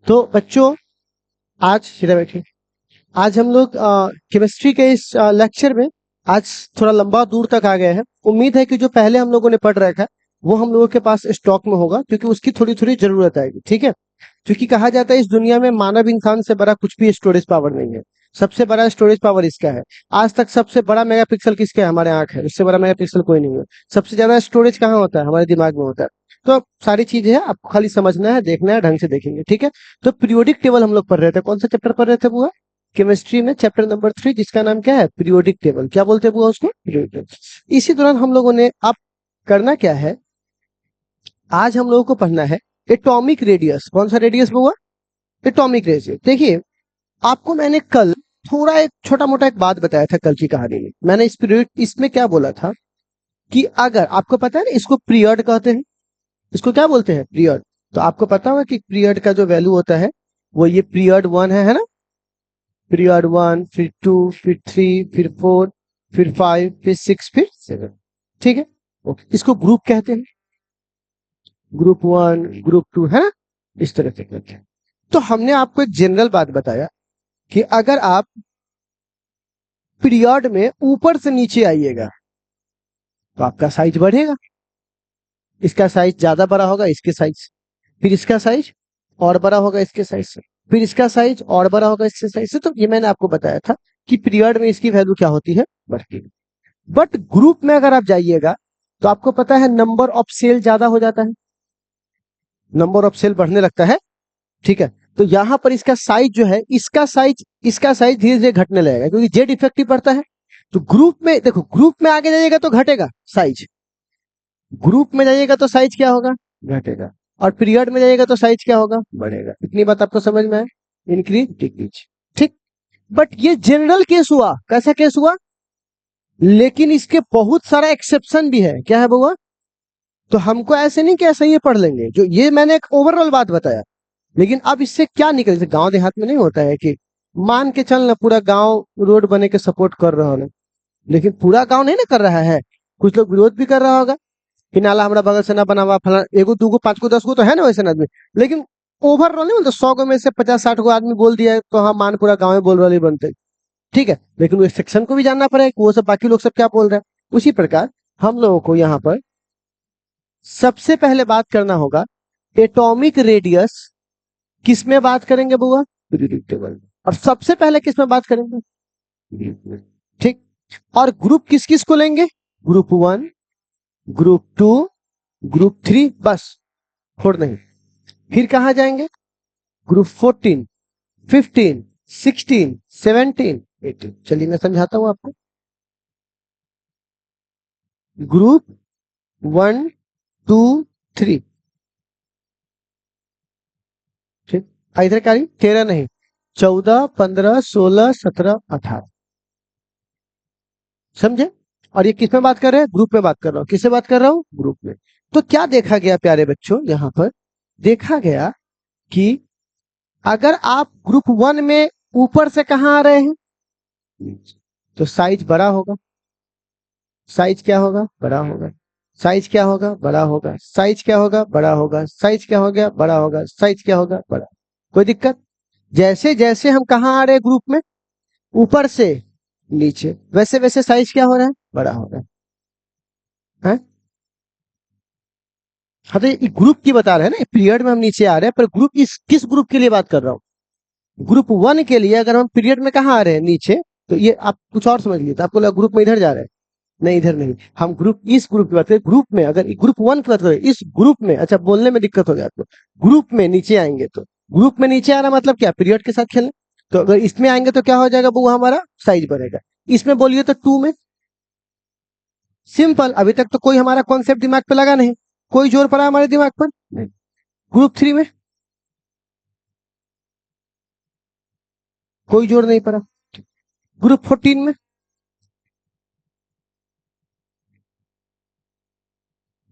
तो बच्चों आज सीधा बैठिए। आज हम लोग केमिस्ट्री के इस लेक्चर में आज थोड़ा लंबा दूर तक आ गए हैं। उम्मीद है कि जो पहले हम लोगों ने पढ़ रखा है वो हम लोगों के पास स्टॉक में होगा, क्योंकि उसकी थोड़ी थोड़ी जरूरत आएगी। ठीक है, क्योंकि कहा जाता है इस दुनिया में मानव इंसान से बड़ा कुछ भी स्टोरेज पावर नहीं है। सबसे बड़ा स्टोरेज पावर इसका है। आज तक सबसे बड़ा मेगापिक्सल किसका है? हमारे आंख है। उससे बड़ा मेगापिक्सल कोई नहीं है। सबसे ज्यादा स्टोरेज कहाँ होता है? हमारे दिमाग में होता है। तो सारी चीजें हैं, आपको खाली समझना है, देखना है, ढंग से देखेंगे। ठीक है, तो पीरियोडिक टेबल हम लोग पढ़ रहे थे। कौन सा चैप्टर पढ़ रहे थे बुआ? केमिस्ट्री में चैप्टर नंबर 3, जिसका नाम क्या है? Periodic table. क्या बोलते हैं बुआ उसको? Periodic table. इसी दौरान हम लोगों ने अब करना क्या है, आज हम लोगों को पढ़ना है एटॉमिक रेडियस। कौन सा रेडियस बुआ? Atomic radius. देखिए, आपको मैंने कल थोड़ा एक छोटा मोटा एक बात बताया था कल की कहानी में। मैंने इस पीरियड इसमें क्या बोला था कि अगर आपको पता है ना, इसको पीरियड कहते हैं। इसको क्या बोलते हैं? पीरियड। तो आपको पता होगा कि पीरियड का जो वैल्यू होता है वो ये पीरियड 1 है ना? पीरियड 1, फिर 2, फिर 3, फिर 4, फिर 5, फिर 6, फिर 7। ठीक है, ओके। इसको ग्रुप कहते हैं। ग्रुप 1, ग्रुप 2, है ना? इस तरह से कहते हैं। तो हमने आपको एक जनरल बात बताया कि अगर आप पीरियड में ऊपर से नीचे आइएगा तो आपका साइज बढ़ेगा। इसका साइज ज्यादा बड़ा होगा इसके साइज से, फिर इसका साइज और बड़ा होगा इसके साइज से, फिर इसका साइज और बड़ा होगा इसके साइज से। तो ये मैंने आपको बताया था कि पीरियड में इसकी वैल्यू क्या होती है? बढ़ती है। बट ग्रुप में अगर आप जाइएगा तो आपको पता है नंबर ऑफ सेल ज्यादा हो जाता है, नंबर ऑफ सेल बढ़ने लगता है। ठीक है, तो यहां पर इसका साइज जो है, इसका साइज धीरे धीरे घटने लगेगा, क्योंकि जेड इफेक्टिव बढ़ता है। तो ग्रुप में देखो, ग्रुप में आगे जाइएगा तो घटेगा साइज, ग्रुप में जाइएगा तो साइज क्या होगा? घटेगा। और पीरियड में जाइएगा तो साइज क्या होगा? बढ़ेगा। इतनी बात आपको समझ में आए? Increase decrease. ठीक। बट ये जनरल केस हुआ। कैसा केस हुआ? लेकिन इसके बहुत सारा एक्सेप्शन भी है। क्या है बउआ? तो हमको ऐसे नहीं कि ऐसे ही पढ़ लेंगे। जो ये मैंने एक ओवरऑल बात बताया, लेकिन अब इससे क्या निकल, जैसे गांव देहात में नहीं होता है कि मान के चल ना पूरा गांव रोड बने के सपोर्ट कर रहा है, लेकिन पूरा गांव नहीं ना कर रहा है। कुछ लोग विरोध भी कर रहा होगा कि नाला हमारा बगल से ना बना हुआ, फला एगो दूगो 5 गो 10 गो तो है ना वैसे आदमी। लेकिन ओवरऑल नहीं बोलते, 100 गो में से 50-60 गो आदमी बोल दिया है तो हाँ मान पूरा गाँव में बोल रहे बनते। ठीक है, लेकिन वो सेक्शन को भी जानना पड़ेगा कि वो सब बाकी लोग सब क्या बोल रहे हैं। उसी प्रकार हम लोगों को यहाँ पर सबसे पहले बात करना होगा एटॉमिक रेडियस। किस में बात करेंगे बुआ? पीरियोडिक टेबल में। और सबसे पहले किस में बात करेंगे? ठीक। और ग्रुप किस किस को लेंगे? ग्रुप 1, ग्रुप 2, ग्रुप 3, बस, और नहीं। फिर कहां जाएंगे? ग्रुप 14, 15, 16, 17, 18। चलिए मैं समझाता हूं आपको। ग्रुप 1, 2, 3। ठीक। इधर का 13 नहीं, 14, 15, 16, 17, 18। समझे? और ये किस में बात कर रहे हैं? ग्रुप में बात कर रहा हूं। किससे बात कर रहा हूं? ग्रुप में। तो क्या देखा गया प्यारे बच्चों? यहां पर देखा गया कि अगर आप ग्रुप 1 में ऊपर से कहां आ रहे हैं तो साइज बड़ा होगा। साइज क्या होगा? बड़ा होगा। साइज क्या होगा? बड़ा होगा। साइज क्या होगा? बड़ा होगा। साइज क्या हो गया? बड़ा होगा। साइज क्या होगा? बड़ा। कोई दिक्कत? जैसे जैसे हम कहां आ रहे हैं ग्रुप में? ऊपर से नीचे, वैसे वैसे साइज क्या हो रहा है? बड़ा हो रहा है। हाँ, तो ये ग्रुप की बता रहे हैं ना, पीरियड में हम नीचे आ रहे हैं, पर ग्रुप किस ग्रुप के लिए बात कर रहा हूँ? ग्रुप 1 के लिए। अगर हम पीरियड में कहाँ आ रहे हैं? नीचे। तो ये आप कुछ और समझ लिए, तो आपको लगा ग्रुप में इधर जा रहे हैं। नहीं, इधर नहीं। हम इस ग्रुप की बात करें। ग्रुप में अगर ग्रुप 1 की बात करें, इस ग्रुप में, अच्छा बोलने में दिक्कत हो गया आपको। ग्रुप में नीचे आएंगे तो ग्रुप में नीचे आ रहा मतलब क्या? पीरियड के साथ खेलना। तो अगर इसमें आएंगे तो क्या हो जाएगा वो? हमारा साइज बढ़ेगा। इसमें बोलिए तो 2 में। सिंपल। अभी तक तो कोई हमारा कॉन्सेप्ट दिमाग पे लगा नहीं, कोई जोर पड़ा हमारे दिमाग पर नहीं। ग्रुप 3 में कोई जोर नहीं पड़ा। ग्रुप 14 में,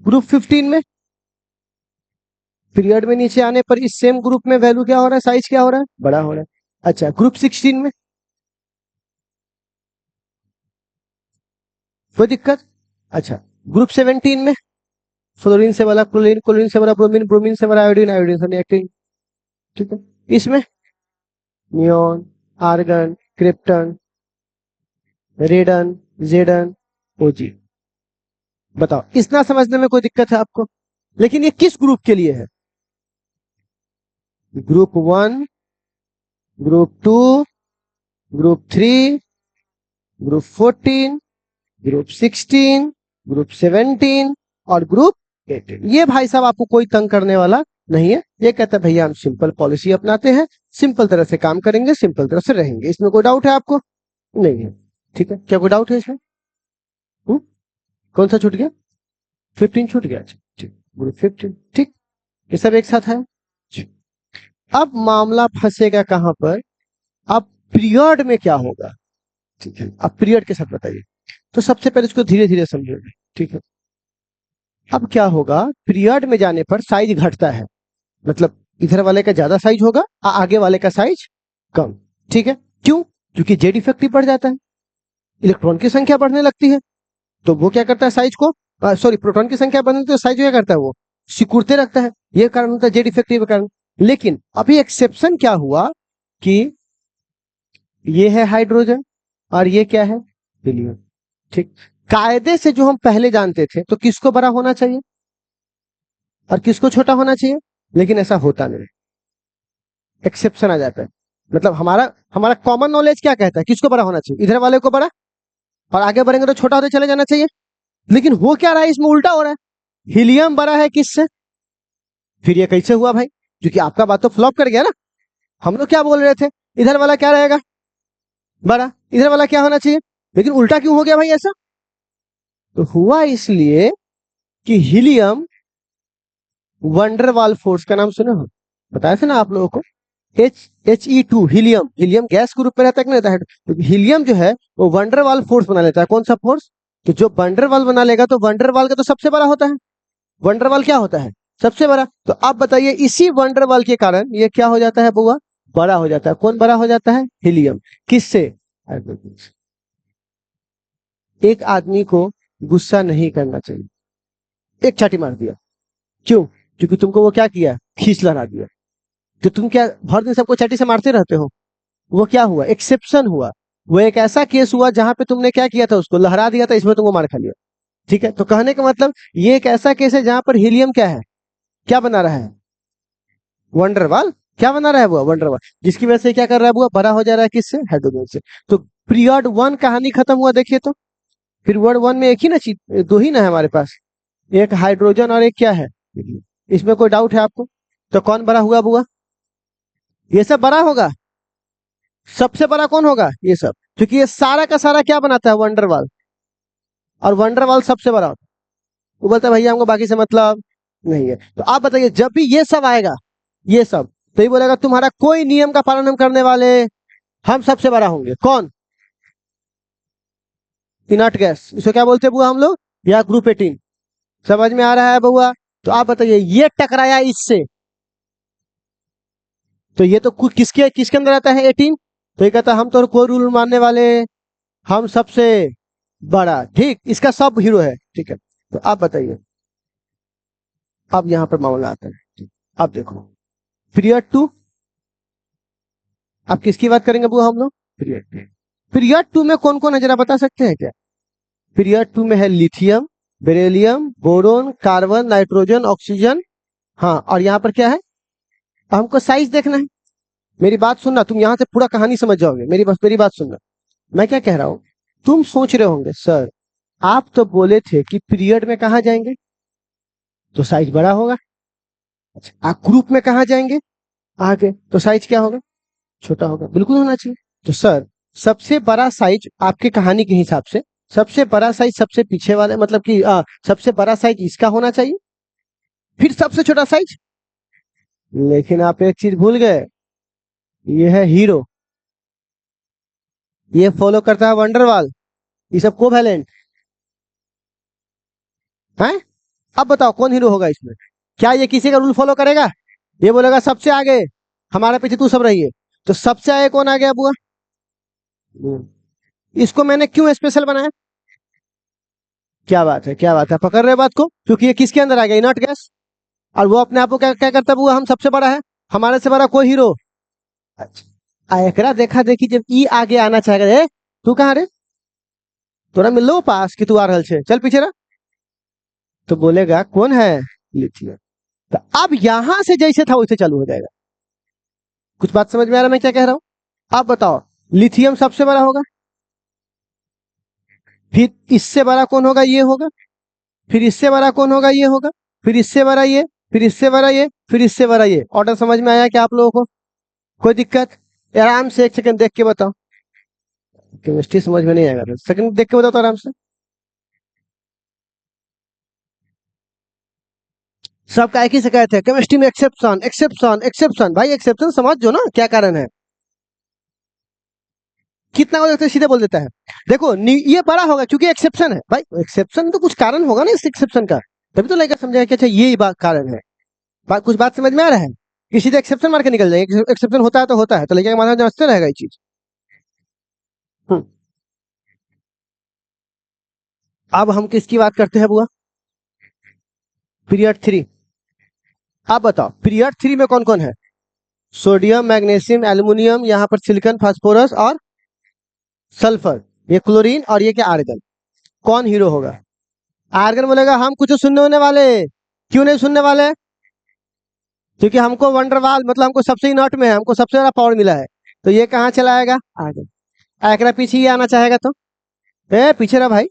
ग्रुप 15 में, पीरियड में नीचे आने पर इस सेम ग्रुप में वैल्यू क्या हो रहा है? साइज क्या हो रहा है? बड़ा हो रहा है। अच्छा, ग्रुप 16 में कोई दिक्कत? अच्छा, ग्रुप 17 में फ्लोरीन से वाला क्लोरीन, क्लोरीन से वाला ब्रोमीन, ब्रोमीन से वाला आयोडीन, आयोडीन से नियोक्टिन। ठीक है, इसमें नियॉन, आर्गन, क्रिप्टन, रेडन, जेडन, ओजी। बताओ, इतना समझने में कोई दिक्कत है आपको? लेकिन ये किस ग्रुप के लिए है? Group 1, group 2, group 3, group 14, group 16, group 17 और ग्रुप 18। ये भाई साहब आपको कोई तंग करने वाला नहीं है। ये कहता है भैया हम सिंपल पॉलिसी अपनाते हैं, सिंपल तरह से काम करेंगे, सिंपल तरह से रहेंगे। इसमें कोई डाउट है आपको? नहीं है। ठीक है, क्या कोई डाउट है इसमें? कौन सा छूट गया? 15 छूट गया। ठीक, ग्रुप 15। ठीक, ये सब एक साथ है। अब मामला फंसेगा कहां पर? अब पीरियड में क्या होगा? ठीक है, अब पीरियड के साथ बताइए। तो सबसे पहले इसको धीरे धीरे समझिए। ठीक है, अब क्या होगा? पीरियड में जाने पर साइज घटता है, मतलब इधर वाले का ज्यादा साइज होगा, आगे वाले का साइज कम। ठीक है, क्यों? क्योंकि जेड इफेक्टिव बढ़ जाता है, इलेक्ट्रॉन की संख्या बढ़ने लगती है, तो वो क्या करता है? साइज को, सॉरी, प्रोटॉन की संख्या बढ़ने लगती है, साइज क्या करता है? वो सिकुड़ते रखता है। ये कारण होता है जेड इफेक्टिव कारण। लेकिन अभी एक्सेप्शन क्या हुआ कि ये है हाइड्रोजन और ये क्या है? हीलियम। ठीक, कायदे से जो हम पहले जानते थे, तो किसको बड़ा होना चाहिए और किसको छोटा होना चाहिए, लेकिन ऐसा होता नहीं, एक्सेप्शन आ जाता है। मतलब हमारा हमारा कॉमन नॉलेज क्या कहता है? किसको बड़ा होना चाहिए? इधर वाले को बड़ा, और आगे बढ़ेंगे तो छोटा होते चले जाना चाहिए। लेकिन हो क्या रहा है? इसमें उल्टा हो रहा है। हीलियम बड़ा है किससे? फिर ये कैसे हुआ भाई? क्योंकि आपका बात तो फ्लॉप कर गया ना। हम लोग क्या बोल रहे थे? इधर वाला क्या रहेगा? बड़ा, इधर वाला क्या होना चाहिए? लेकिन उल्टा क्यों हो गया भाई ऐसा? तो हुआ इसलिए कि हीलियम वंडरवाल फोर्स का नाम सुने हो? बताया था ना आप लोगों को। He2 हीलियम, हीलियम गैस के रूप में रहता है कि नहीं रहता है? तो हीलियम जो है वो वंडरवाल फोर्स बना लेता है। कौन सा फोर्स? तो जो वंडरवाल बना लेगा, तो वंडरवाल का तो सबसे बड़ा होता है। वंडरवाल क्या होता है? सबसे बड़ा। तो आप बताइए, इसी वंडरवाल के कारण ये क्या हो जाता है बुआ? बड़ा हो जाता है। कौन बड़ा हो जाता है? हीलियम। किससे? हाइड्रोजन से। एक आदमी को गुस्सा नहीं करना चाहिए। एक छाती मार दिया, क्यों? क्योंकि तुमको वो क्या किया? खींच लड़ा दिया। तो तुम क्या भर दिन सबको छाती से मारते रहते हो? वो क्या हुआ? एक्सेप्शन हुआ। वो एक ऐसा केस हुआ जहां पे तुमने क्या किया था? उसको लहरा दिया था, इसमें तुमको मार खा लिया। ठीक है, तो कहने का मतलब ये एक ऐसा केस है जहां पर हीलियम क्या है? क्या बना रहा है? वंडरवाल। क्या बना रहा है वो? वंडरवाल, जिसकी वजह से क्या कर रहा है वो? बड़ा हो जा रहा है किससे? हाइड्रोजन से। तो पीरियड 1 कहानी खत्म हुआ। देखिए तो पीरियड 1 में एक ही ना चीज, दो ही ना है हमारे पास, एक हाइड्रोजन और एक क्या है? इसमें कोई डाउट है आपको? तो कौन बड़ा हुआ बुआ? ये सब बड़ा होगा। सबसे बड़ा कौन होगा? ये सब, क्योंकि ये सारा का सारा क्या बनाता है? वंडरवाल। और वंडरवाल सबसे बड़ा होता है। वो बोलता है भैया हमको बाकी से मतलब नहीं है। तो आप बताइए, जब भी ये सब आएगा, ये सब, तो ये बोलेगा तुम्हारा कोई नियम का पालन हम करने वाले, हम सबसे बड़ा होंगे। कौन? इनर्ट गैस, इसको क्या बोलते हैं बुआ हम लोग? या ग्रुप 18। समझ में आ रहा है बुआ? तो आप बताइए, ये टकराया इससे, तो ये तो किसके किसके अंदर आता है? 18। तो ये कहता है हम तो कोई रूल मानने वाले, हम सबसे बड़ा। ठीक, इसका सब हीरो है। ठीक है, तो आप बताइए, अब यहां पर मामला आता है। अब देखो, पीरियड 2, आप किसकी बात करेंगे बुआ हम लोग? पीरियड 2 में कौन कौन है जरा बता सकते हैं क्या? पीरियड 2 में है lithium, beryllium, boron, carbon, nitrogen, oxygen. हाँ, और यहाँ पर क्या है? हमको साइज देखना है। मेरी बात सुनना, तुम यहां से पूरा कहानी समझ जाओगे। मेरी बात सुनना, मैं क्या कह रहा हूं। तुम सोच रहे होंगे सर, आप तो बोले थे कि पीरियड में कहा जाएंगे तो साइज बड़ा होगा। अच्छा, आप ग्रुप में कहा जाएंगे आगे, तो साइज क्या होगा? छोटा होगा। बिल्कुल होना चाहिए। तो सर, सबसे बड़ा साइज आपके कहानी के हिसाब से, सबसे बड़ा साइज सबसे पीछे वाले, मतलब कि सबसे बड़ा साइज इसका होना चाहिए, फिर सबसे छोटा साइज। लेकिन आप एक चीज भूल गए, ये है हीरो, ये फॉलो करता है वंडरवाल, ये सब कोवैलेंट है। अब बताओ कौन हीरो होगा इसमें? क्या ये किसी का रूल फॉलो करेगा? ये बोलेगा सबसे आगे, हमारे पीछे तू सब रहिए। तो सबसे आगे कौन आ गया बुआ? इसको मैंने क्यों स्पेशल बनाया? क्या बात है, क्या बात है, पकड़ रहे बात को? क्योंकि ये किसके अंदर आ गया? Inert gas. और वो अपने आप को क्या क्या करता है बुआ? हम सबसे बड़ा है, हमारे से बड़ा कोई हीरो अच्छा एकरा देखा देखी जब ई आगे आना चाहेगा, रे तू कहाँ रे, तोरा मिल लो पास कि तू आ रहल छे, चल पीछे रह, तो बोलेगा कौन है, लिथियम। तो अब यहां से जैसे था वैसे चालू हो जाएगा। कुछ बात समझ में आ रहा है मैं क्या कह रहा हूं? आप बताओ, लिथियम सबसे बड़ा होगा, फिर इससे बड़ा कौन होगा, ये होगा, फिर इससे बड़ा कौन होगा, ये होगा, फिर इससे बड़ा ये, फिर इससे बड़ा ये, फिर इससे बड़ा ये। ऑर्डर समझ में आया क्या आप लोगों को? कोई दिक्कत? आराम से एक सेकंड देख के बताओ, केमिस्ट्री समझ में नहीं आएगा तो सेकंड देख के बताओ तो आराम से। सबका एक ही शिकायत है, केमिस्ट्री में एक्सेप्शन एक्सेप्शन एक्सेप्शन। भाई एक्सेप्शन समझ जो ना क्या कारण है, कितना हो जाता है सीधे बोल देता है। देखो ये बड़ा होगा क्योंकि एक्सेप्शन है भाई, एक्सेप्शन तो कुछ कारण होगा ना इस एक्सेप्शन का, तभी तो लड़का समझेगा कि अच्छा ये बात कारण है। कुछ बात समझ में आ रहा है कि सीधे एक्सेप्शन मार के निकल जाएंगे, एक्सेप्शन होता है तो लड़के का माथा समझते रहेगा ये चीज। हम्म। अब हम किसकी बात करते हैं बुआ? पीरियड 3। आप बताओ पीरियड 3 में कौन कौन है? सोडियम, मैग्नीशियम, एल्युमिनियम, यहाँ पर सिलिकॉन, फास्फोरस और सल्फर, ये क्लोरीन और ये क्या आर्गन। कौन हीरो होगा? आर्गन बोलेगा हम कुछ सुनने होने वाले। क्यों नहीं सुनने वाले? क्योंकि हमको वंडरवाल मतलब हमको सबसे ही नॉट में है, हमको सबसे ज्यादा पावर मिला है। तो ये कहाँ चला आएगा? आगे। एकरा पीछे ही आना चाहेगा तो पीछे रहा भाई।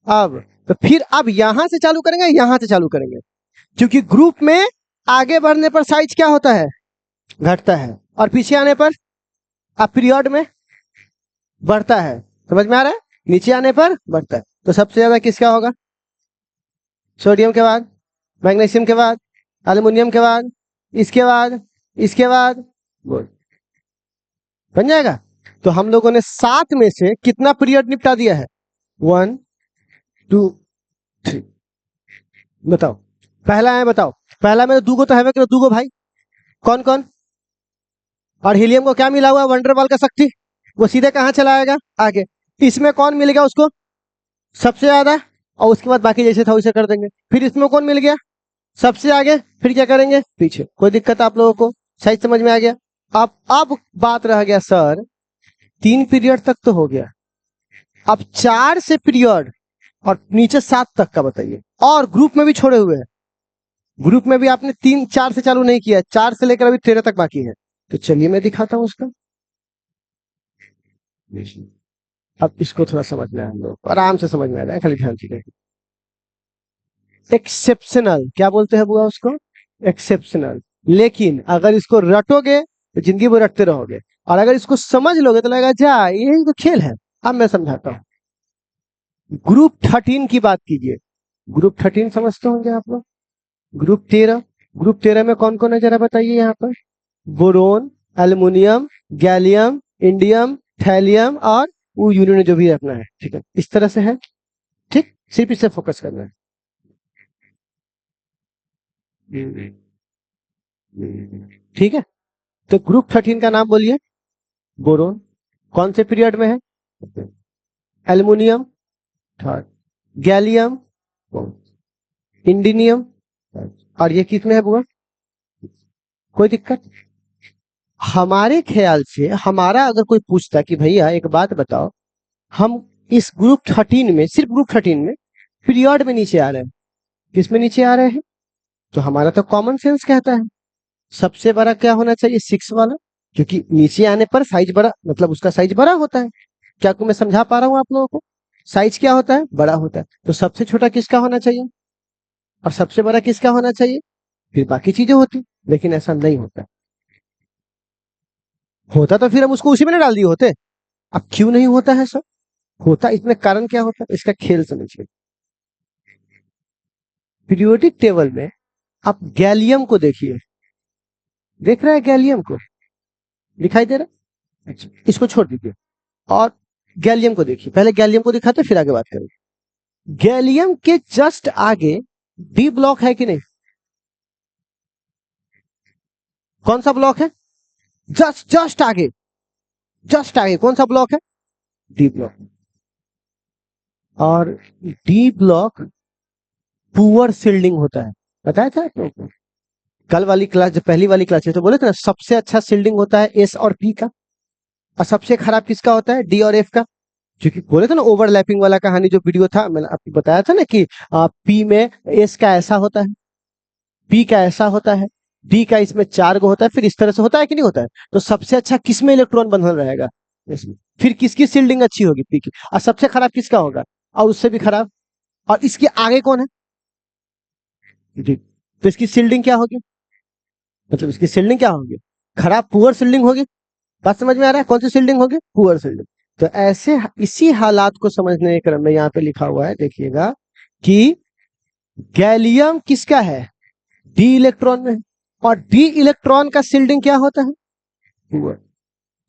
अब तो फिर अब यहां से चालू करेंगे, यहां से चालू करेंगे, क्योंकि ग्रुप में आगे बढ़ने पर साइज क्या होता है? घटता है, और पीछे आने पर अब पीरियड में बढ़ता है। समझ में आ रहा है? नीचे आने पर बढ़ता है। तो सबसे ज्यादा किसका होगा? सोडियम के बाद, मैग्नीशियम के बाद, एल्युमिनियम के बाद, इसके बाद, इसके बाद, बोल बन जाएगा। तो हम लोगों ने 7 में से कितना पीरियड निपटा दिया है? 1 2 3। बताओ पहला है, बताओ पहला में दूगो तो है, दूगो भाई कौन कौन? और हीलियम को क्या मिला हुआ है? वंडरवॉल का शक्ति। वो सीधे कहां चला आएगा? आगे। इसमें कौन मिल गया उसको सबसे ज्यादा? और उसके बाद बाकी जैसे था वैसे कर देंगे। फिर इसमें कौन मिल गया सबसे आगे? फिर क्या करेंगे? पीछे। कोई दिक्कत आप लोगों को? सही समझ में आ गया? अब बात रह गया सर, 3 पीरियड तक तो हो गया, अब 4 से पीरियड और नीचे 7 तक का बताइए। और ग्रुप में भी छोड़े हुए हैं, ग्रुप में भी आपने 3 4 से चालू नहीं किया, 4 से लेकर अभी 13 तक बाकी है। तो चलिए मैं दिखाता हूं उसका। अब इसको थोड़ा समझ में आया, हम लोग आराम से समझ में आ रहा है, खाली ध्यान से। एक्सेप्शनल क्या बोलते हैं बुआ उसको? एक्सेप्शनल। लेकिन अगर इसको रटोगे तो जिंदगी भर रटते रहोगे, और अगर इसको समझ लोगे तो लगेगा जा ये तो खेल है। अब मैं समझाता हूँ। ग्रुप 13 की बात कीजिए। ग्रुप 13 समझते होंगे आप लोग। ग्रुप 13, ग्रुप 13 में कौन कौन है जरा बताइए यहाँ पर? Boron, aluminium, gallium, indium, thallium और वो यूनियन जो भी रखना है, ठीक है, इस तरह से है। ठीक, सिर्फ इससे फोकस करना है। ठीक है, तो ग्रुप 13 का नाम बोलिए। बोरोन कौन से पीरियड में है? एल्युमिनियम थर्ड, गैलियम, इंडिनियम, और ये किसमें है बुआ? कोई दिक्कत? हमारे ख्याल से हमारा अगर कोई पूछता कि भैया एक बात बताओ, हम इस ग्रुप 13 में, सिर्फ ग्रुप 13 में पीरियड में नीचे आ रहे हैं, किस में नीचे आ रहे हैं? तो हमारा तो कॉमन सेंस कहता है सबसे बड़ा क्या होना चाहिए? 6 वाला, क्योंकि नीचे आने पर साइज बड़ा, मतलब उसका साइज बड़ा होता है। क्या मैं समझा पा रहा हूं आप लोगों को? साइज क्या होता है? बड़ा होता है। तो सबसे छोटा किसका होना चाहिए और सबसे बड़ा किसका होना चाहिए? फिर बाकी चीजें होती, लेकिन ऐसा नहीं होता। होता तो फिर हम उसको उसी में ना डाल दिए होते। अब क्यों नहीं होता है सर? होता, इसमें कारण क्या होता है? इसका खेल समझिए। पीरियोडिक टेबल में आप गैलियम को देखिए, देख रहे हैं गैलियम को? दिखाई दे रहा है? अच्छा, इसको छोड़ दीजिए और गैलियम को देखिए। पहले गैलियम को दिखाते फिर आगे बात करेंगे। गैलियम के जस्ट आगे डी ब्लॉक है कि नहीं? कौन सा ब्लॉक है? जस्ट जस्ट आगे, जस्ट आगे कौन सा ब्लॉक है? D block. और डी ब्लॉक पुअर सील्डिंग होता है, बताया था आप लोगों को? कल वाली क्लास, जो पहली वाली क्लास है, तो बोले थे ना सबसे अच्छा शिल्डिंग होता है एस और पी का, और सबसे खराब किसका होता है, डी और एफ का। क्योंकि बोले थे ना ओवरलैपिंग वाला कहानी जो वीडियो था, मैंने आपको बताया था ना कि पी में एस का ऐसा होता है, पी का ऐसा होता है, डी का इसमें 4 गो होता है, फिर इस तरह से होता है कि नहीं होता है। तो सबसे अच्छा किसमें इलेक्ट्रॉन बंधन रहेगा, इसमें। फिर किसकी शिल्डिंग अच्छी होगी, पी की। और सबसे खराब किसका होगा, और उससे भी खराब, और इसके आगे कौन है, डी। तो इसकी शिल्डिंग क्या होगी, मतलब इसकी शिल्डिंग क्या होगी, खराब, पुअर शिल्डिंग होगी। बात समझ में आ रहा है, कौन सी शिल्डिंग होगी, पुअर शिल्डिंग। तो ऐसे इसी हालात को समझने के क्रम में यहाँ पे लिखा हुआ है, देखिएगा कि गैलियम किसका है, डी इलेक्ट्रॉन में है। और डी इलेक्ट्रॉन का शिल्डिंग क्या होता है, पुअर।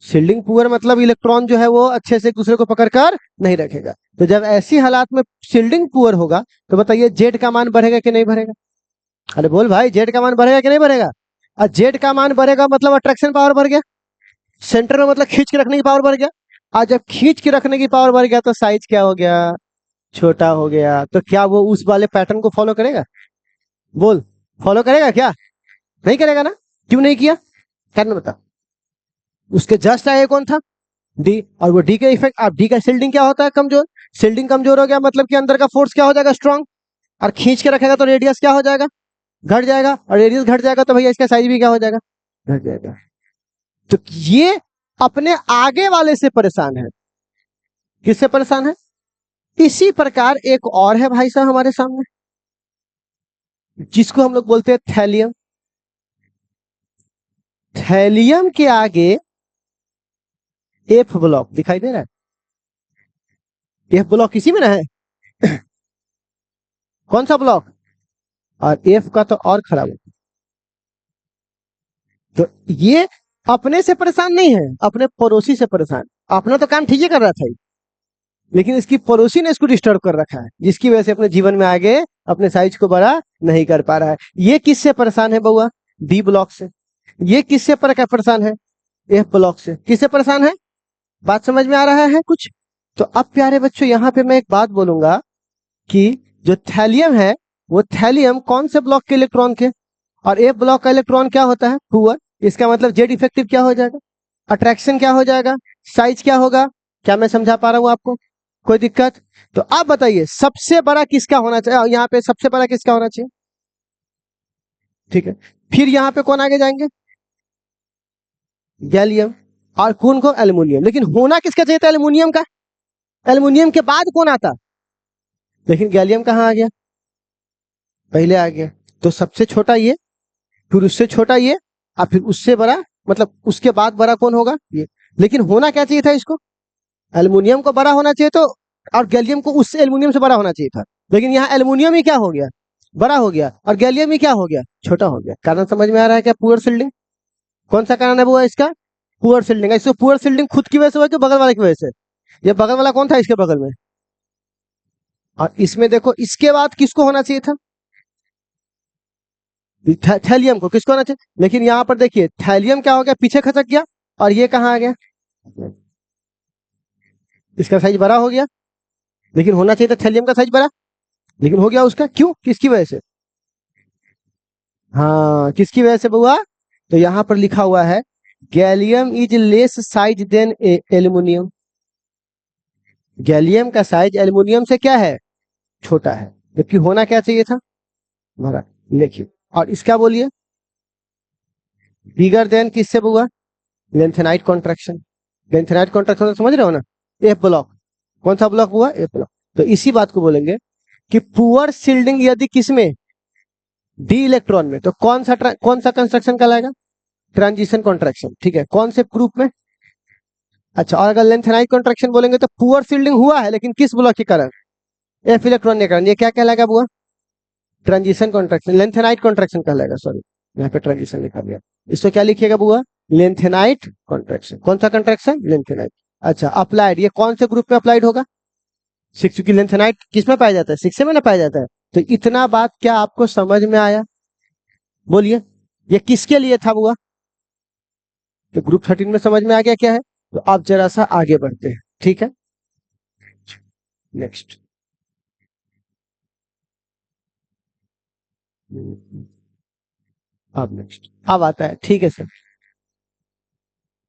शिल्डिंग पुअर मतलब इलेक्ट्रॉन जो है वो अच्छे से एक दूसरे को पकड़कर नहीं रखेगा। तो जब ऐसी हालात में शिल्डिंग पुअर होगा, तो बताइए जेड का मान बढ़ेगा कि नहीं बढ़ेगा। अरे बोल भाई, जेड का मान बढ़ेगा कि नहीं बढ़ेगा। और जेड का मान बढ़ेगा मतलब अट्रैक्शन पावर बढ़ गया, सेंटर में मतलब खींच के रखने की पावर बढ़ गया। और जब खींच के रखने की पावर बढ़ गया तो साइज क्या हो गया, छोटा हो गया। तो क्या वो उस वाले पैटर्न को फॉलो करेगा, बोल, फॉलो करेगा क्या, नहीं करेगा ना। क्यों नहीं किया, कारण बता। उसके जस्ट आगे कौन था, डी। और वो डी का इफेक्ट, अब डी का शिल्डिंग क्या होता है, कमजोर। शिल्डिंग कमजोर हो गया मतलब कि अंदर का फोर्स क्या हो जाएगा, स्ट्रांग। और खींच के रखेगा तो रेडियस क्या हो जाएगा, घट जाएगा। और रेडियस घट जाएगा तो भैया इसका साइज भी क्या हो जाएगा, घट जाएगा। तो ये अपने आगे वाले से परेशान है, किससे परेशान है। इसी प्रकार एक और है भाई साहब हमारे सामने, जिसको हम लोग बोलते हैं थैलियम। थैलियम के आगे एफ ब्लॉक दिखाई दे रहा है, एफ ब्लॉक इसी में ना है। कौन सा ब्लॉक, और एफ का तो और खराब है। तो ये अपने से परेशान नहीं है, अपने पड़ोसी से परेशान। अपना तो काम ठीक ही कर रहा था, लेकिन इसकी पड़ोसी ने इसको डिस्टर्ब कर रखा है, जिसकी वजह से अपने जीवन में आगे अपने साइज को बड़ा नहीं कर पा रहा है। ये किससे परेशान है बउआ, डी ब्लॉक से। ये किससे परेशान है, एफ ब्लॉक से। किससे परेशान है, बात समझ में आ रहा है कुछ। तो अब प्यारे बच्चों यहाँ पे मैं एक बात बोलूंगा कि जो थैलियम है, वो थैलियम कौन से ब्लॉक के इलेक्ट्रॉन के, और एफ ब्लॉक का इलेक्ट्रॉन क्या होता है, पुअर। इसका मतलब जेड इफेक्टिव क्या हो जाएगा, अट्रैक्शन क्या हो जाएगा, साइज क्या होगा। क्या मैं समझा पा रहा हूं आपको, कोई दिक्कत। तो आप बताइए सबसे बड़ा किसका होना चाहिए, यहाँ पे सबसे बड़ा किसका होना चाहिए, ठीक है। फिर यहाँ पे कौन आगे जाएंगे, गैलियम। और कौन को, एल्युमिनियम। लेकिन होना किसका चाहिए था, एल्युमिनियम का। एल्युमिनियम के बाद कौन आता, लेकिन गैलियम कहाँ आ गया, पहले आ गया। तो सबसे छोटा ये, फिर उससे छोटा ये, और फिर उससे बड़ा, मतलब उसके बाद बड़ा कौन होगा, ये। लेकिन होना क्या चाहिए था इसको, एल्युमिनियम को बड़ा होना चाहिए, तो और गैलियम को उससे एल्युमिनियम से बड़ा होना चाहिए था। लेकिन यहाँ एल्युमिनियम ही क्या हो गया, बड़ा हो गया, और गैलियम ही क्या हो गया, छोटा हो गया। कारण समझ में आ रहा है क्या, पुअर शिल्डिंग। कौन सा कारण है वो इसका, पुअर शिल्डिंग। इसको पुअर शिल्डिंग खुद की वजह से हुआ कि बगल वाले की वजह से। ये बगल वाला कौन था इसके बगल में, और इसमें देखो इसके बाद किसको होना चाहिए था, थैलियम को। किसको होना चाहिए, लेकिन यहाँ पर देखिए थैलियम क्या हो गया, पीछे खसक गया। और ये कहाँ आ गया, इसका साइज बड़ा हो गया। लेकिन होना चाहिए था थैलियम का साइज बड़ा, लेकिन हो गया उसका, क्यों, किसकी वजह से, हाँ किसकी वजह से बुआ। तो यहाँ पर लिखा हुआ है gallium is less size than aluminium. Gallium का साइज एल्युमिनियम से क्या है, छोटा है। जबकि होना क्या चाहिए था, बड़ा। देखिए, और इसका बोलिए बिगर देन किससे बुआ, लेंथेनाइट कॉन्ट्रैक्शन। लेंथेनाइट कॉन्ट्रैक्शन समझ रहे हो ना, एफ ब्लॉक। कौन सा ब्लॉक हुआ, एफ ब्लॉक। तो इसी बात को बोलेंगे कि पुअर शिल्डिंग यदि किसमें, डी इलेक्ट्रॉन में, तो कौन सा कंस्ट्रक्शन कहलाएगा, ट्रांजिशन कॉन्ट्रैक्शन, ठीक है। कौन से ग्रुप में, अच्छा। और अगर लेंथेनाइट कॉन्ट्रैक्शन बोलेंगे तो पुअर शिल्डिंग हुआ है, लेकिन किस ब्लॉक के कारण, एफ इलेक्ट्रॉन के कारण। ये क्या कहलाएगा बुआ, ट्रांजिशन कॉन्ट्रैक्शन, लेंथेनाइट कॉन्ट्रैक्शन कहलाएगा, सॉरी यहाँ पे ट्रांजिशन लिखा गया। इसको क्या लिखिएगा बुआ, लेंथेनाइट कॉन्ट्रैक्शन। कौन सा कॉन्ट्रैक्शन, लेंथेनाइट। अच्छा, अप्लाइड, ये कौन से ग्रुप में अप्लाइड होगा, सिक्स। क्योंकि लेंथेनाइट किस में पाया जाता है, सिक्स में ना पाया जाता है। तो इतना बात क्या आपको समझ में आया, बोलिए। ये किसके लिए था बुआ, तो ग्रुप 13 में समझ में आ गया क्या है। तो आप जरा सा आगे बढ़ते हैं, ठीक है। नेक्स्ट, अब नेक्स्ट अब आता है, ठीक है सर,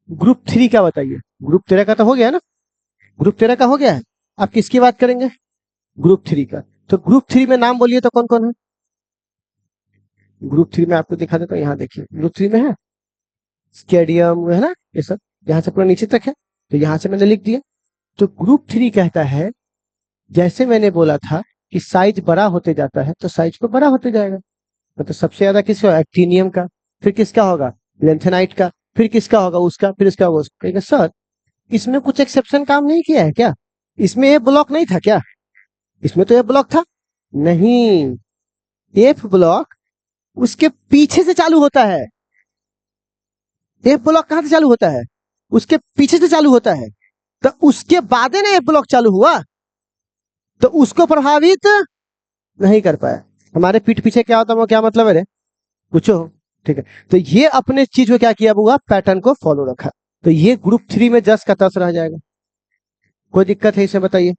ग्रुप 3 का बताइए। ग्रुप 13 का तो हो गया है ना, ग्रुप 13 का हो गया है। आप किसकी बात करेंगे? ग्रुप 3 का। तो ग्रुप 3 में नाम बोलिए तो कौन कौन है? ग्रुप 3 में आपको दिखा देता हूँ, यहाँ देखिए ग्रुप 3 में है स्केडियम, है ना, ये सब यहाँ से पूरा नीचे तक है, तो यहाँ से मैंने लिख दिया। तो ग्रुप 3 कहता है, जैसे मैंने बोला था कि साइज बड़ा होते जाता है तो साइज को बड़ा होते जाएगा। मतलब सबसे ज्यादा किसका? एक्टीनियम का, फिर किसका होगा? लेंथेनाइट का, फिर किसका होगा? उसका, फिर इसका होगा उसका। कहेगा सर इसमें कुछ एक्सेप्शन काम नहीं किया है क्या? इसमें ए ब्लॉक नहीं था क्या? इसमें तो ए ब्लॉक था। नहीं, एफ ब्लॉक उसके पीछे से चालू होता है। एफ ब्लॉक कहां से चालू होता है? उसके पीछे से चालू होता है। तो उसके बाद है ना एफ ब्लॉक चालू हुआ, तो उसको प्रभावित नहीं कर पाया। हमारे पीठ पीछे क्या होता है, वो क्या मतलब है रे? पूछो। ठीक है, तो ये अपने चीज को क्या किया हुआ, पैटर्न को फॉलो रखा। तो ये ग्रुप 3 में जस का तस रह जाएगा। कोई दिक्कत है इसे बताइए?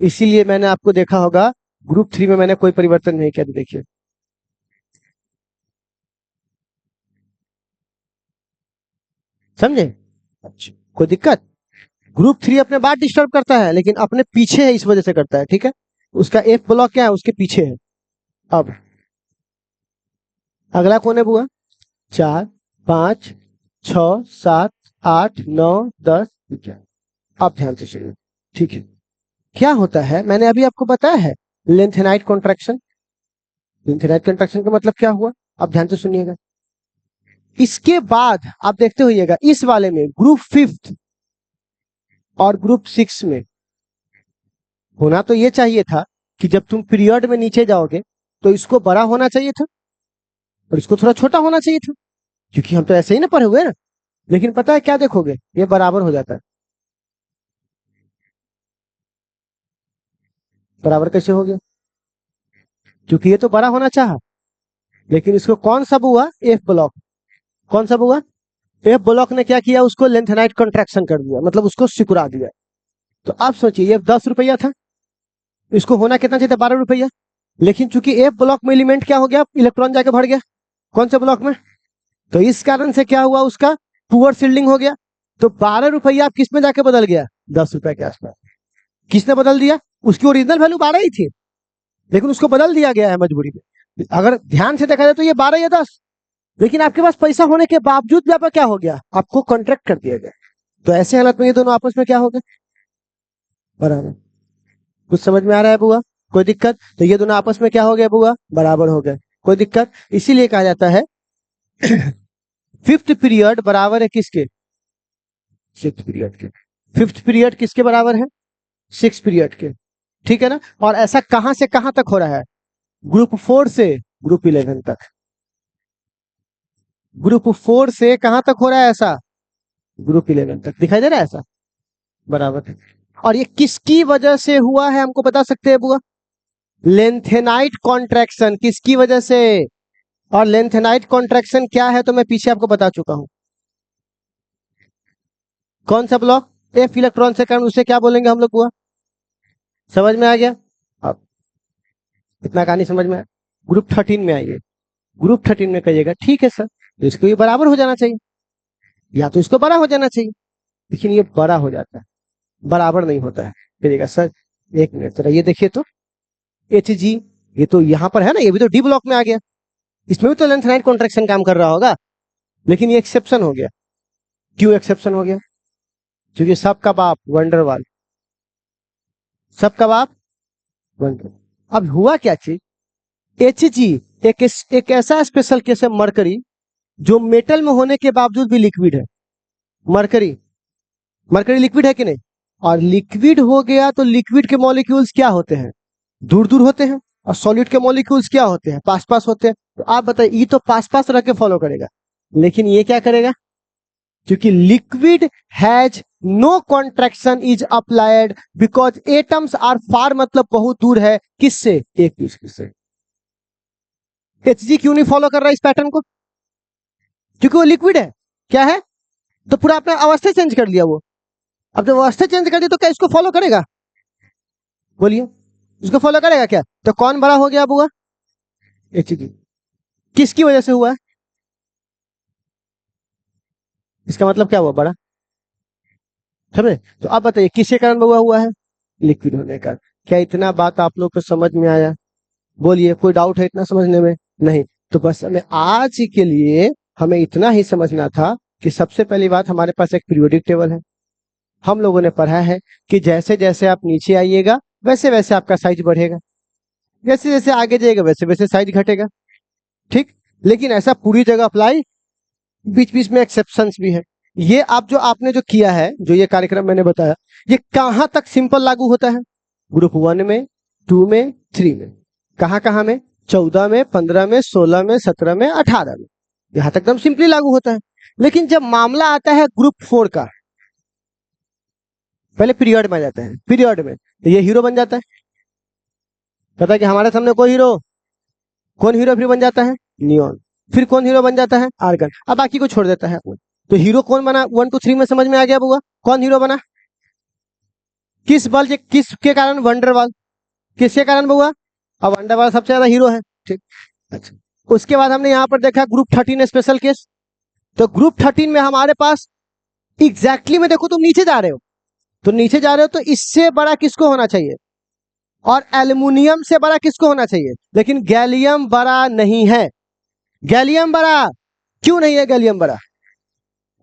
इसीलिए मैंने आपको देखा होगा ग्रुप 3 में मैंने कोई परिवर्तन नहीं किया। देखिए समझे? अच्छा, कोई दिक्कत? ग्रुप 3 अपने बाद डिस्टर्ब करता है, लेकिन अपने पीछे है इस वजह से करता है। ठीक है, उसका एफ ब्लॉक क्या है? उसके पीछे है। अब अगला कौन है बुआ? 4, 5, 6, 7, 8, 9, 10, 11। आप ध्यान से सुनिए, ठीक है। क्या होता है, मैंने अभी आपको बताया है, लेंथेनाइट कॉन्ट्रैक्शन। लेंथेनाइट कॉन्ट्रैक्शन का मतलब क्या हुआ? आप ध्यान से सुनिएगा। इसके बाद आप देखते होइएगा इस वाले में ग्रुप 5 और ग्रुप 6 में होना तो ये चाहिए था कि जब तुम पीरियड में नीचे जाओगे तो इसको बड़ा होना चाहिए था और इसको थोड़ा छोटा होना चाहिए था, क्योंकि हम तो ऐसे ही ना पढ़े हुए हैं। लेकिन पता है क्या देखोगे, ये बराबर हो जाता है। बराबर कैसे हो गया? क्योंकि ये तो बड़ा होना चाहा, लेकिन इसको कौन सा हुआ? F block. कौन सा हुआ? एफ ब्लॉक ने क्या किया? उसको लेंथेनाइट कॉन्ट्रैक्शन कर दिया, मतलब उसको सिकुड़ा दिया। तो आप सोचिए, ये 10 रुपया था, इसको होना कितना चाहिए था? 12 रुपया। लेकिन चूंकि एफ ब्लॉक में एलिमेंट क्या हो गया? इलेक्ट्रॉन जाके भर गया। कौन से ब्लॉक में? तो इस कारण से क्या हुआ? उसका पुअर सील्डिंग हो गया। तो 12 रुपया आप किस में जाके बदल गया? 10 रुपए के आसपास। किसने बदल दिया? उसकी ओरिजिनल वैल्यू 12 ही थी, लेकिन उसको बदल दिया गया है मजबूरी में। अगर ध्यान से देखा जाए तो ये 12 या 10, लेकिन आपके पास पैसा होने के बावजूद भी आपका क्या हो गया? आपको कॉन्ट्रैक्ट कर दिया गया। तो ऐसे हालत में ये दोनों आपस में क्या हो गए? बराबर। कुछ समझ में आ रहा है बुआ? कोई दिक्कत? तो ये दोनों आपस में क्या हो गए बुआ? बराबर हो गए। कोई दिक्कत? इसीलिए कहा जाता है फिफ्थ पीरियड बराबर है किसके? सिक्स पीरियड के। फिफ्थ पीरियड किसके बराबर है? सिक्स पीरियड के। ठीक है ना? और ऐसा कहां से कहां तक हो रहा है? ग्रुप 4 से ग्रुप 11 तक। ग्रुप 4 से कहां तक हो रहा है ऐसा? ग्रुप 11 तक। दिखाई दे रहा है ऐसा? बराबर है। और ये किसकी वजह से हुआ है, हमको बता सकते हैं बुआ? Lanthanide contraction. किसकी वजह से? और लेंथेनाइट कॉन्ट्रैक्शन क्या है तो मैं पीछे आपको बता चुका हूं। कौन सा ब्लॉक? एफ इलेक्ट्रॉन से कारण, उसे क्या बोलेंगे हम लोग बुआ? समझ में आ गया? अब इतना कहानी समझ में आया? ग्रुप 13 में आइए। ग्रुप 13 में कहिएगा ठीक है सर, तो इसको ये बराबर हो जाना चाहिए, या तो इसको बड़ा हो जाना चाहिए, लेकिन ये बड़ा हो जाता है, बराबर नहीं होता है। कहिएगा सर एक मिनट जरा ये देखिए तो, एच जी, ये तो यहाँ पर है ना, ये भी तो डी ब्लॉक में आ गया, इसमें भी तो लेंथेनाइट कॉन्ट्रैक्शन काम कर रहा होगा, लेकिन ये एक्सेप्शन हो गया। क्यों एक्सेप्शन हो गया? क्योंकि सबका बाप वंडरवाल, सबका बाप वंडर। अब हुआ क्या चीज? एच जी एक ऐसा स्पेशल केस है मरकरी, जो मेटल में होने के बावजूद भी लिक्विड है। मरकरी, मरकरी लिक्विड है कि नहीं? और लिक्विड हो गया तो लिक्विड के मॉलिक्यूल्स क्या होते हैं? दूर दूर होते हैं। और सॉलिड के मॉलिक्यूल्स क्या होते हैं? पास पास होते हैं। तो आप बताइए, ये तो पास पास रख के फॉलो करेगा, लेकिन ये क्या करेगा? क्योंकि liquid has no contraction is applied because atoms are far, मतलब बहुत दूर है किससे? एक दूसरे से। एचजी क्यों नहीं फॉलो कर रहा इस पैटर्न को? क्योंकि वो लिक्विड है। क्या है? तो पूरा अपना अवस्था चेंज कर लिया वो। अब जब अवस्था चेंज कर दी तो क्या इसको फॉलो करेगा? बोलिए, इसको फॉलो करेगा क्या? तो कौन बड़ा हो गया अब हुआ? H D. किसकी वजह से हुआ? इसका मतलब क्या हुआ, बड़ा। समझे? तो अब बताइए किसके कारण बड़ा हुआ है, लिक्विड होने का। क्या इतना बात आप लोग को समझ में आया? बोलिए, कोई डाउट है इतना समझने में? नहीं। तो बस हमें आज के लिए हमें इतना ही समझना था कि सबसे पहली बात, हमारे पास एक पीरियोडिक टेबल है। हम लोगों ने पढ़ा है कि जैसे जैसे आप नीचे आइएगा वैसे वैसे आपका साइज बढ़ेगा, जैसे जैसे आगे जाएगा वैसे वैसे साइज घटेगा। ठीक। लेकिन ऐसा पूरी जगह अप्लाई, बीच बीच में एक्सेप्शंस भी है। ये आप जो आपने जो किया है, जो ये कार्यक्रम मैंने बताया, ये कहां तक सिंपल लागू होता है? ग्रुप 1 में, 2 में, 3 में। कहां कहां में? 14 में, 15 में, 16 में, 17 में, 18 में। यहां तक एकदम सिंपली लागू होता है। लेकिन जब मामला आता है ग्रुप 4 का, पहले पीरियड में आ जाता है। पीरियड में तो ये हीरो बन जाता है। पता है कि हमारे सामने कोई हीरो, कौन हीरो फिर बन जाता है? नियॉन। फिर कौन हीरो बन जाता है? आर्गन। अब बाकी को छोड़ देता है। तो हीरो कौन बना? 1 2 3 में समझ में आ गया बुआ? कौन हीरो बना? किस बल से, किसके कारण? वंडरवाल। किसके कारण बुआ? अब वंडरवाल सबसे ज्यादा हीरो है। ठीक। अच्छा, उसके बाद हमने यहाँ पर देखा ग्रुप 13 स्पेशल केस। तो ग्रुप 13 में हमारे पास एग्जैक्टली में देखो, तुम नीचे जा रहे हो, तो नीचे जा रहे हो तो इससे बड़ा किसको होना चाहिए? और एल्युमिनियम से बड़ा किसको होना चाहिए? लेकिन गैलियम बड़ा नहीं है। गैलियम बड़ा क्यों नहीं है? गैलियम बड़ा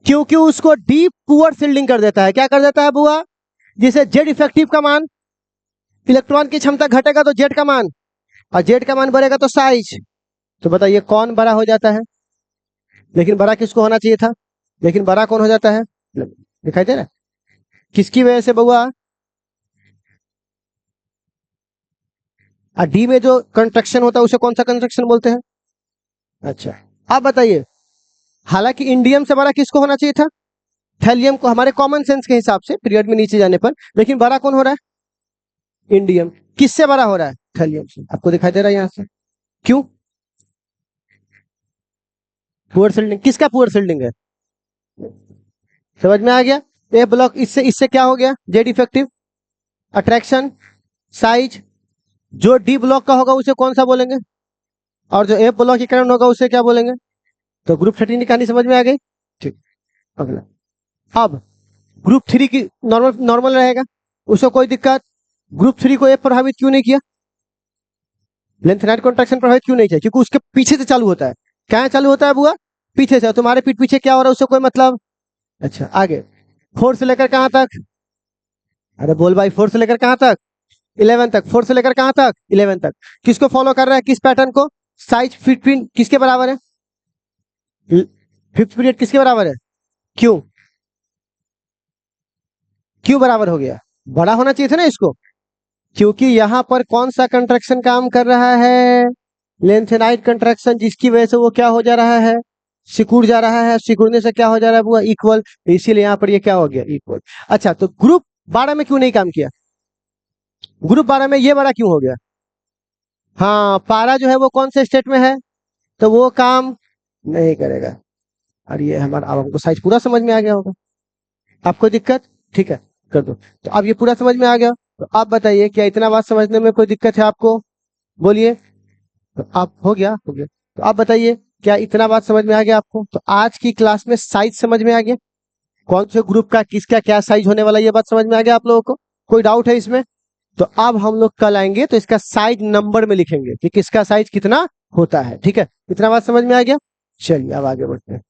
क्योंकि उसको डीप पुअर सील्डिंग कर देता है। क्या कर देता है बुआ? जिसे जेड इफेक्टिव का मान, इलेक्ट्रॉन की क्षमता घटेगा तो जेड का मान, और जेड का मान बढ़ेगा तो साइज। तो बताइए कौन बड़ा हो जाता है? लेकिन बड़ा किसको होना चाहिए था? लेकिन बड़ा कौन हो जाता है? दिखाई दे रहा है? किसकी वजह से बुआ? डी में जो कंस्ट्रक्शन होता है उसे कौन सा कंस्ट्रक्शन बोलते हैं? अच्छा, अब बताइए, हालांकि इंडियम से बड़ा किसको होना चाहिए था? थैलियम को, हमारे कॉमन सेंस के हिसाब से पीरियड में नीचे जाने पर। लेकिन बड़ा कौन हो रहा है? इंडियम। किससे बड़ा हो रहा है? थैलियम से। आपको दिखाई दे रहा है यहां से? क्यों? Poor shielding. किसका पुअर सील्डिंग है? समझ में आ गया? ए ब्लॉक, इससे इससे क्या हो गया? Z effective, attraction, size. जो डी ब्लॉक का होगा उसे कौन सा बोलेंगे? और जो ए ब्लॉक के कारण होगा उसे क्या बोलेंगे? तो ग्रुप 13 की कहानी समझ में आ गई। ठीक। अगला, अब ग्रुप 3 की नॉर्मल नॉर्मल रहेगा, उसको कोई दिक्कत। ग्रुप 3 को ए प्रभावित क्यों नहीं किया? लेंथेनाइट कॉन्ट्रैक्शन प्रभावित क्यों नहीं किया? क्योंकि उसके पीछे से चालू होता है। क्या चालू होता है बुआ? पीछे से। तुम्हारे पीठ पीछे क्या हो रहा है उससे कोई मतलब। अच्छा, आगे 4 से लेकर कहां तक? अरे बोल भाई, 4 से लेकर कहां तक? 11 तक। 4 से लेकर कहां तक? 11 तक। किसको फॉलो कर रहा है? किस पैटर्न को? साइज 15 किसके बराबर है? 5th पीरियड किसके बराबर है? क्यों? क्यों बराबर हो गया? बड़ा होना चाहिए था ना इसको। क्योंकि यहां पर कौन सा कंट्रैक्शन काम कर रहा है? लेंथेनाइट कंट्रैक्शन, जिसकी वजह से वो क्या हो जा रहा है? सिकुड़ जा रहा है। सिकुड़ने से क्या हो जा रहा है वो? इक्वल। इसीलिए यहां पर ये क्या हो गया? इक्वल। अच्छा, तो ग्रुप 12 में क्यों नहीं काम किया? ग्रुप 12 में ये बड़ा क्यों हो गया? हाँ, पारा जो है वो कौन से स्टेट में है? तो वो काम नहीं करेगा। और ये हमारा, अब हमको साइज पूरा समझ में आ गया होगा। आपको दिक्कत? ठीक है, कर दो। तो अब ये पूरा समझ में आ गया। तो आप बताइए, क्या इतना बात समझने में कोई दिक्कत है आपको? बोलिए। तो आप, हो गया? हो गया। तो आप बताइए, क्या इतना बात समझ में आ गया आपको? तो आज की क्लास में साइज समझ में आ गया, कौन से ग्रुप का किसका क्या साइज होने वाला, ये बात समझ में आ गया आप लोगों को? कोई डाउट है इसमें? तो अब हम लोग कल आएंगे तो इसका साइज नंबर में लिखेंगे कि किसका साइज कितना होता है। ठीक है, इतना बात समझ में आ गया? चलिए अब आगे बढ़ते हैं।